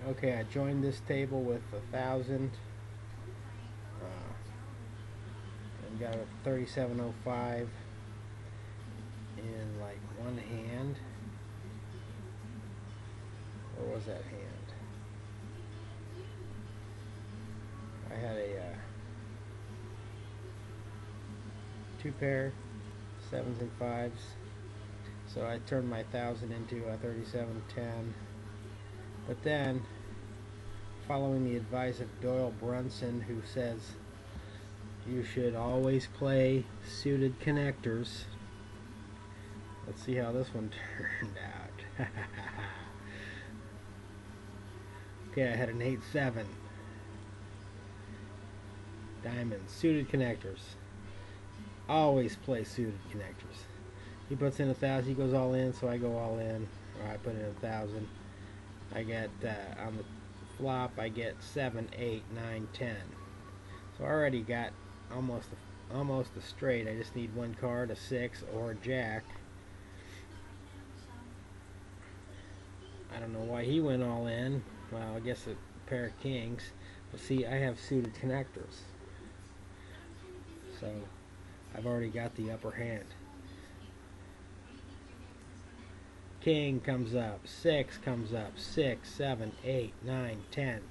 Okay, I joined this table with 1,000 and got a 3705 in like one hand. Where was that hand? I had a two pair, sevens and fives. So I turned my 1,000 into a 3710. But then, following the advice of Doyle Brunson, who says you should always play suited connectors. Let's see how this one turned out. Okay, I had an 8-7. Diamonds, suited connectors. Always play suited connectors. He puts in 1,000, he goes all in, so I go all in. Or I put in 1,000. I get, on the flop, I get 7, 8, 9, 10. So I already got almost a straight. I just need one card, a 6 or a jack. I don't know why he went all in. Well, I guess a pair of kings. But see, I have suited connectors. So I've already got the upper hand. King comes up, 6 comes up, 6, 7, 8, 9, 10.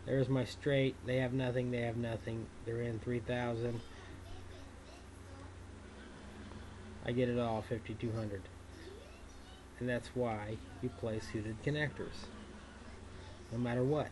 There's my straight. They have nothing, they have nothing. They're in 3,000. I get it all, 5,200. And that's why you play suited connectors. No matter what.